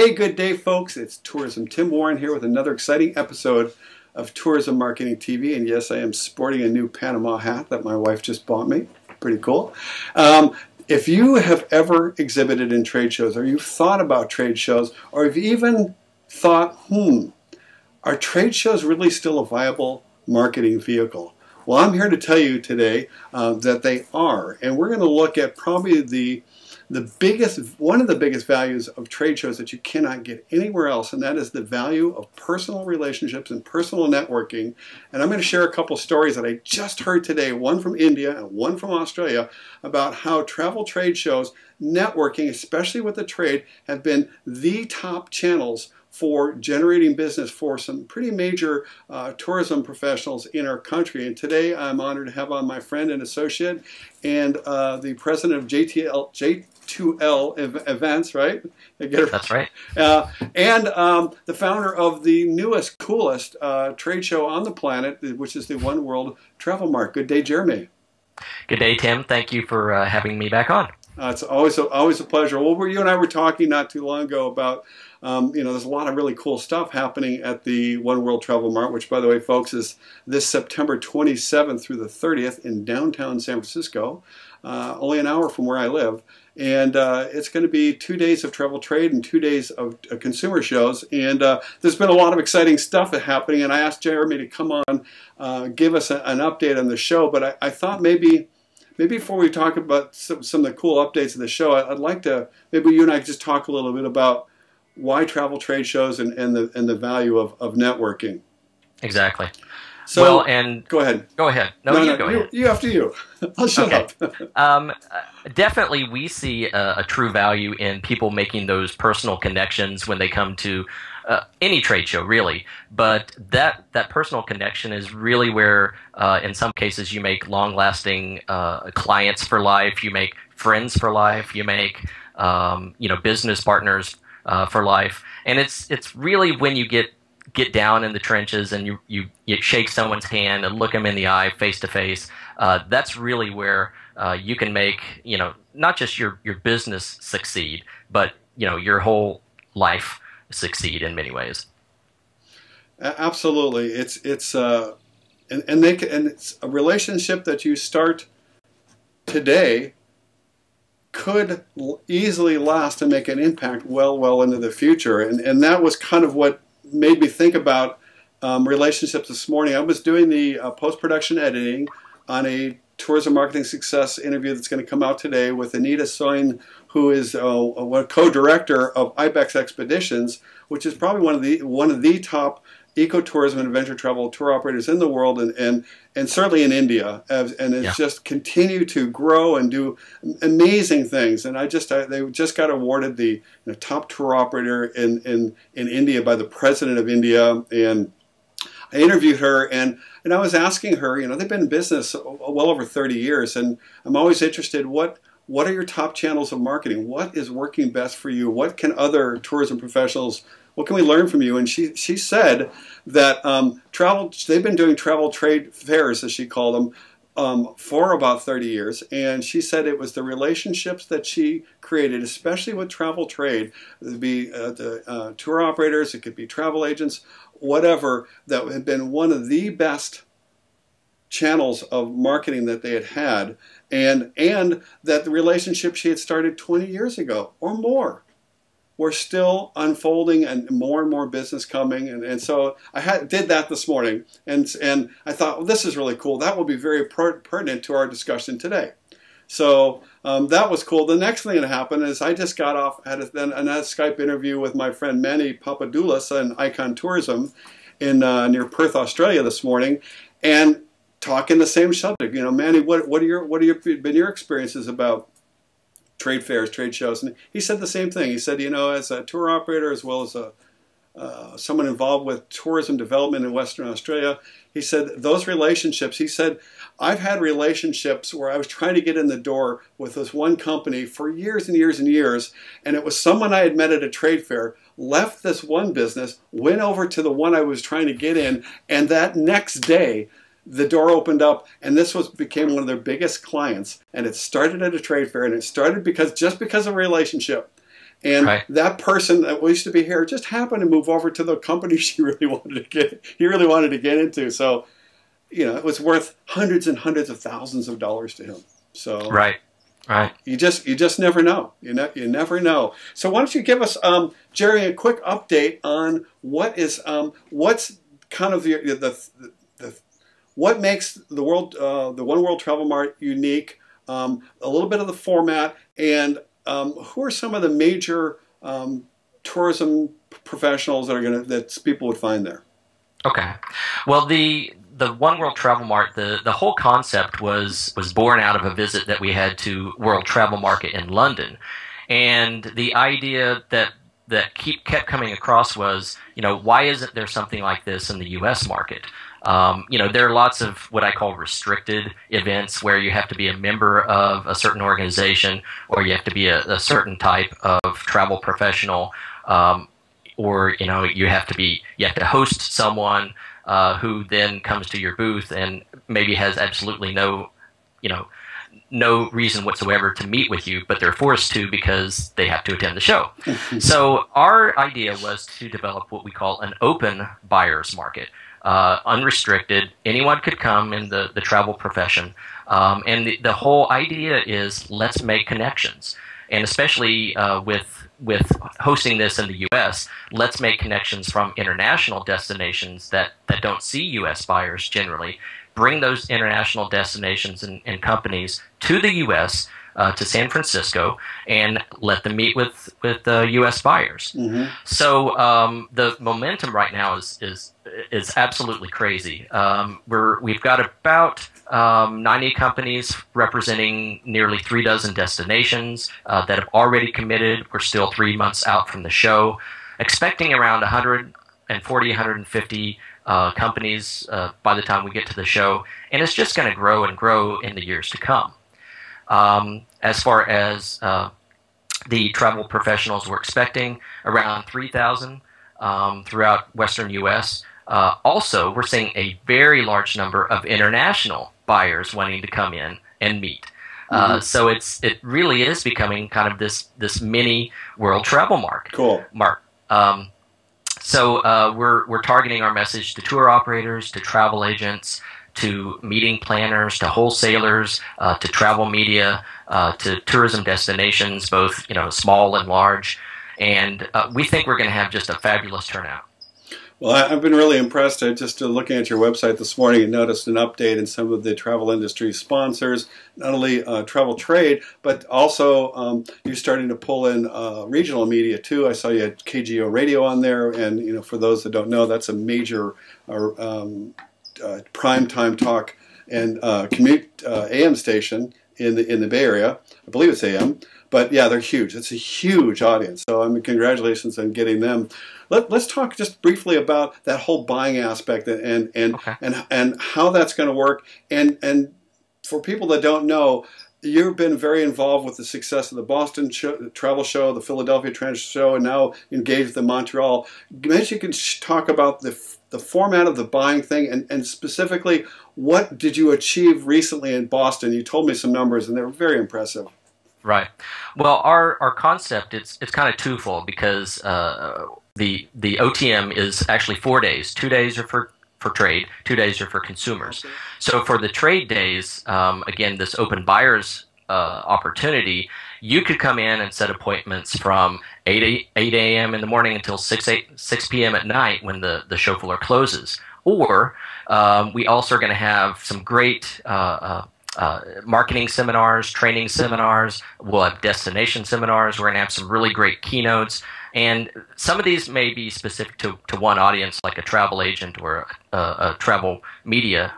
Hey, good day, folks. It's Tourism Tim Warren here with another exciting episode of Tourism Marketing TV. And yes, I am sporting a new Panama hat that my wife just bought me. Pretty cool. If you have ever exhibited in trade shows, or you've thought about trade shows, or you've even thought, are trade shows really still a viable marketing vehicle? Well, I'm here to tell you today that they are. And we're going to look at probably one of the biggest values of trade shows that you cannot get anywhere else, and that is the value of personal relationships and personal networking. And I'm going to share a couple stories that I just heard today, one from India and one from Australia, about how travel trade shows, networking, especially with the trade, have been the top channels for generating business for some pretty major tourism professionals in our country. And today I'm honored to have on my friend and associate and the president of J2L events, right? That's right. And the founder of the newest, coolest trade show on the planet, which is the OneWorld Travel Mart. Good day, Jeremy. Good day, Tim. Thank you for having me back on. It's always a pleasure. Well, you and I were talking not too long ago about, there's a lot of really cool stuff happening at the OneWorld Travel Mart, which, by the way, folks, is this September 27th through the 30th in downtown San Francisco, only an hour from where I live. And it's going to be 2 days of travel trade and 2 days of consumer shows. And there's been a lot of exciting stuff happening. And I asked Jeremy to come on, give us an update on the show. But I thought maybe before we talk about some of the cool updates of the show, I'd like to, maybe you and I could just talk a little bit about why travel trade shows and the value of networking. Exactly. So, well, and go ahead. Go ahead. No, go ahead. You after you. I'll shut up. Definitely, we see a true value in people making those personal connections when they come to any trade show, really. But that personal connection is really where, in some cases, you make long-lasting clients for life. You make friends for life. You make business partners for life. And it's really when you get down in the trenches and you shake someone's hand and look them in the eye face to face. That's really where you can make not just your business succeed, but your whole life succeed in many ways. Absolutely, it's a relationship that you start today could easily last and make an impact well into the future, and that was kind of what made me think about relationships this morning. I was doing the post-production editing on a tourism marketing success interview that's going to come out today with Anita Soin, who is a co-director of Ibex Expeditions, which is probably one of the top ecotourism and adventure travel tour operators in the world, and certainly in India, and has just continued to grow and do amazing things. And they just got awarded the top tour operator in India by the president of India. And I interviewed her, and I was asking her, they've been in business well over 30 years, and I'm always interested, what are your top channels of marketing? What is working best for you? What can other tourism professionals, what can we learn from you? And she said that they've been doing travel trade fairs, as she called them, for about 30 years. And she said it was the relationships that she created, especially with travel trade. It would be the tour operators, it could be travel agents, whatever, that had been one of the best channels of marketing that they had, and that the relationship she had started 20 years ago or more were still unfolding, and more business coming. And so I did that this morning, and I thought, well, this is really cool. That will be very pertinent to our discussion today. So that was cool. The next thing that happened is I just got off, had a Skype interview with my friend Manny Papadoulis in Icon Tourism in near Perth, Australia this morning, and talking the same subject. Manny, what have been your experiences about trade fairs, trade shows? And he said the same thing. He said, as a tour operator as well as someone involved with tourism development in Western Australia, he said those relationships, he said, I've had relationships where I was trying to get in the door with this one company for years and years and years, and it was someone I had met at a trade fair, left this one business, went over to the one I was trying to get in, and that next day the door opened up, and this became one of their biggest clients. And it started at a trade fair, and it started because of a relationship. And Right. that person that used to be here just happened to move over to the company he really wanted to get into. So, it was worth hundreds and hundreds of thousands of dollars to him. So Right. Right. you just never know. You never know. So why don't you give us, Jerry, a quick update on what's kind of what makes the OneWorld Travel Mart unique, a little bit of the format, and who are some of the major tourism professionals that people would find there? Okay. Well, the One World Travel Mart, the whole concept was born out of a visit that we had to World Travel Market in London, and the idea that kept coming across was, why isn't there something like this in the U.S. market? There are lots of what I call restricted events where you have to be a member of a certain organization, or you have to be a certain type of travel professional, or you have to host someone who then comes to your booth and maybe has absolutely no reason whatsoever to meet with you, but they're forced to because they have to attend the show. So our idea was to develop what we call an open buyer's market. Unrestricted, anyone could come in the travel profession, and the whole idea is let's make connections, and especially with hosting this in the U.S., let's make connections from international destinations that don't see U.S. buyers generally. Bring those international destinations and companies to the U.S., to San Francisco, and let them meet with U.S. buyers. Mm-hmm. So the momentum right now is absolutely crazy. We've got about 90 companies representing nearly 36 destinations that have already committed. We're still 3 months out from the show, expecting around 140, 150 companies by the time we get to the show, and it's just going to grow and grow in the years to come. As far as the travel professionals, we're expecting around 3,000 throughout Western U.S. Also, we're seeing a very large number of international buyers wanting to come in and meet. So it really is becoming kind of this mini world travel market. Cool. So we're targeting our message to tour operators, to travel agents, to meeting planners, to wholesalers, to travel media, to tourism destinations, both small and large, and we think we're going to have just a fabulous turnout. Well, I've been really impressed. I just looking at your website this morning and noticed an update in some of the travel industry sponsors, not only travel trade, but also you're starting to pull in regional media too. I saw you had KGO Radio on there, and for those that don't know, that's a major prime time talk and commute AM station in the Bay Area. I believe it's AM, but yeah, they're huge. It's a huge audience. So congratulations on getting them. Let's talk just briefly about that whole buying aspect and how that's going to work. And for people that don't know, you've been very involved with the success of the Boston travel show, the Philadelphia travel show, and now engaged with the Montreal. Maybe you can talk about the format of the buying thing, and specifically, what did you achieve recently in Boston? You told me some numbers, and they were very impressive. Right. Well, our concept it's kind of twofold, because the OTM is actually 4 days. 2 days are for trade, 2 days are for consumers. Okay. So for the trade days, again, this open buyers opportunity, you could come in and set appointments from 8 a.m. in the morning until 6 p.m. at night when the show floor closes. Or we also are going to have some great marketing seminars, training seminars. We'll have destination seminars. We're going to have some really great keynotes. And some of these may be specific to one audience, like a travel agent or a travel media.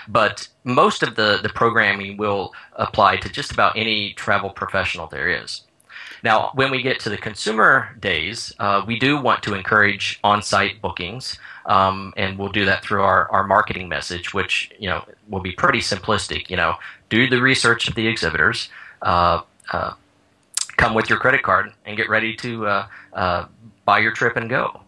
But most of the programming will apply to just about any travel professional there is. Now, when we get to the consumer days, we do want to encourage on-site bookings, and we'll do that through our marketing message, which will be pretty simplistic. Do the research of the exhibitors, come with your credit card, and get ready to buy your trip and go.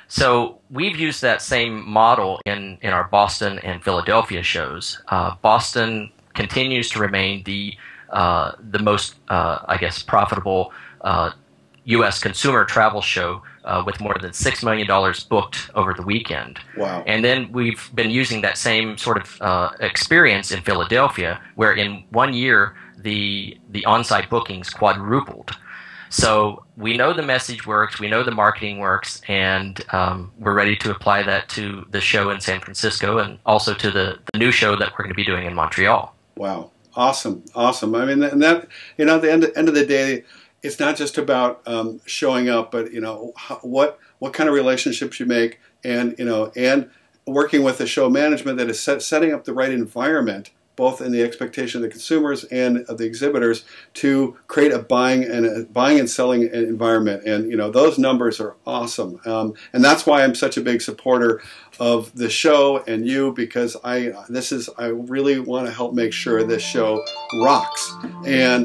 So we've used that same model in our Boston and Philadelphia shows. Boston continues to remain the most, I guess, profitable U.S. consumer travel show with more than $6 million booked over the weekend. Wow. And then we've been using that same sort of experience in Philadelphia, where in 1 year the on-site bookings quadrupled. So we know the message works, we know the marketing works, and we're ready to apply that to the show in San Francisco and also to the new show that we're going to be doing in Montreal. Wow. Awesome. Awesome. I mean, and that, at the end of the day, it's not just about showing up, but, what kind of relationships you make, and, and working with the show management that is setting up the right environment, both in the expectation of the consumers and of the exhibitors, to create a buying and selling environment. And those numbers are awesome. And that's why I'm such a big supporter of the show and you, because I really want to help make sure this show rocks and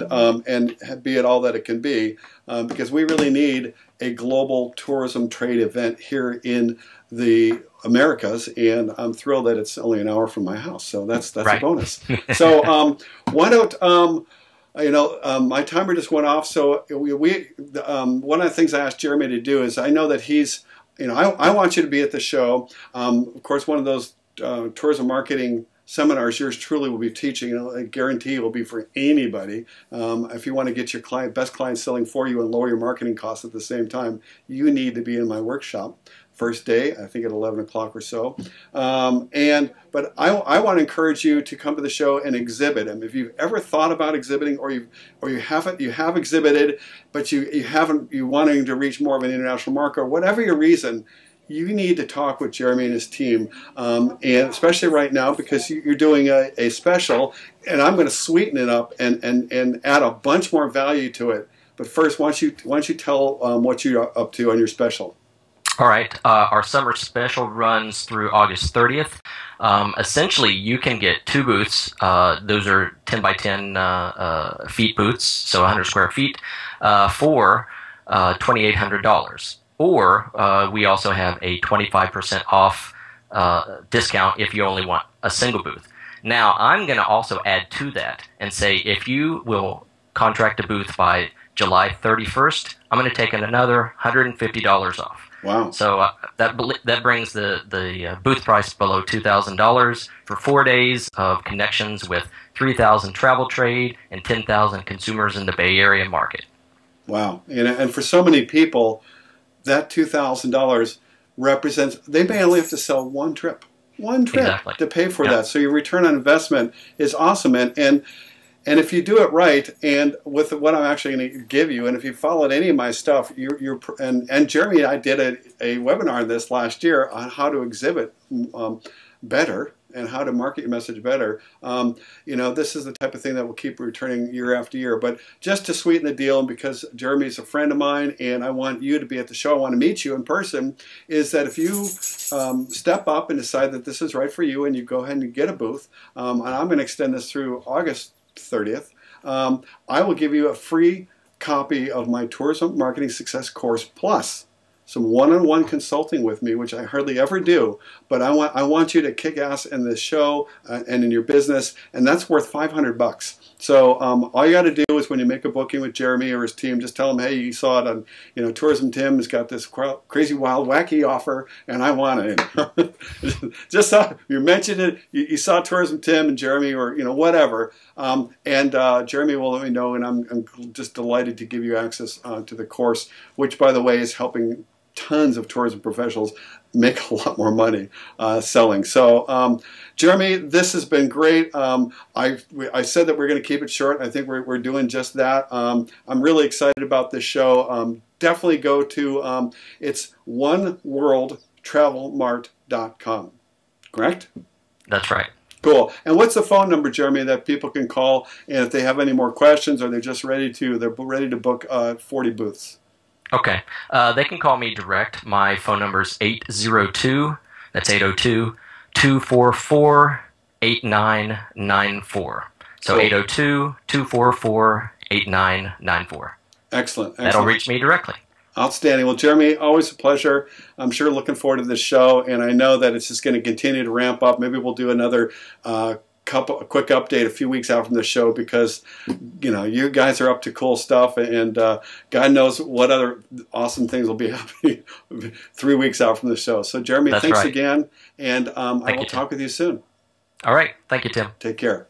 be it all that it can be, because we really need a global tourism trade event here in the Americas, and I'm thrilled that it's only an hour from my house, so that's right. A bonus. So why don't my timer just went off, so one of the things I asked Jeremy to do is, I know that he's, I want you to be at the show. Of course, one of those tourism marketing seminars yours truly will be teaching. I guarantee it will be for anybody. If you want to get your best clients selling for you and lower your marketing costs at the same time, you need to be in my workshop. First day, I think at 11 o'clock or so. But I want to encourage you to come to the show and exhibit. And if you've ever thought about exhibiting, or you have exhibited, but you wanting to reach more of an international market, or whatever your reason, you need to talk with Jeremy and his team, and especially right now, because you're doing a special, and I'm going to sweeten it up and add a bunch more value to it. But first, why don't you tell what you're up to on your special? All right. Our summer special runs through August 30th. Essentially, you can get 2 booths. Those are 10 by 10 feet booths, so 100 square feet, for $2,800. Or we also have a 25% off discount if you only want a single booth. Now, I'm going to also add to that and say, if you will contract a booth by July 31st, I'm going to take another $150 off. Wow! So that brings the booth price below $2,000 for 4 days of connections with 3,000 travel trade and 10,000 consumers in the Bay Area market. Wow! And for so many people, that $2,000 represents, they may only have to sell one trip exactly. to pay for that. So your return on investment is awesome. And if you do it right, and with what I'm actually going to give you, and if you followed any of my stuff, and Jeremy and I did a webinar on this last year on how to exhibit better and how to market your message better. This is the type of thing that will keep returning year after year. But just to sweeten the deal, and because Jeremy's a friend of mine and I want you to be at the show, I want to meet you in person, is that if you step up and decide that this is right for you and you go ahead and get a booth, and I'm going to extend this through August 30th, I will give you a free copy of my Tourism Marketing Success course, plus some one-on-one consulting with me, which I hardly ever do, but I want you to kick ass in this show and in your business, and that's worth $500. So all you got to do is, when you make a booking with Jeremy or his team, just tell them, hey, you saw it on, Tourism Tim has got this crazy, wild, wacky offer, and I want it. Just you mentioned it, you saw Tourism Tim and Jeremy, or whatever, and Jeremy will let me know, and I'm just delighted to give you access to the course, which, by the way, is helping tons of tourism professionals make a lot more money selling. So, Jeremy, this has been great. I said that we're going to keep it short. I think we're doing just that. I'm really excited about this show. Definitely go to it's OneWorldTravelMart.com. Correct? That's right. Cool. And what's the phone number, Jeremy, that people can call, and if they have any more questions, or they're just ready to book 40 booths? Okay. They can call me direct. My phone number is 802, that's 802-244-8994. So cool. 802-244-8994. Excellent. That'll reach me directly. Outstanding. Well, Jeremy, always a pleasure. I'm sure looking forward to this show, and I know that it's just going to continue to ramp up. Maybe we'll do another a quick update a few weeks out from the show because, you know, you guys are up to cool stuff, and God knows what other awesome things will be happening 3 weeks out from the show. So, Jeremy, That's thanks right. again, and I will you, talk with you soon. All right. Thank you, Tim. Take care.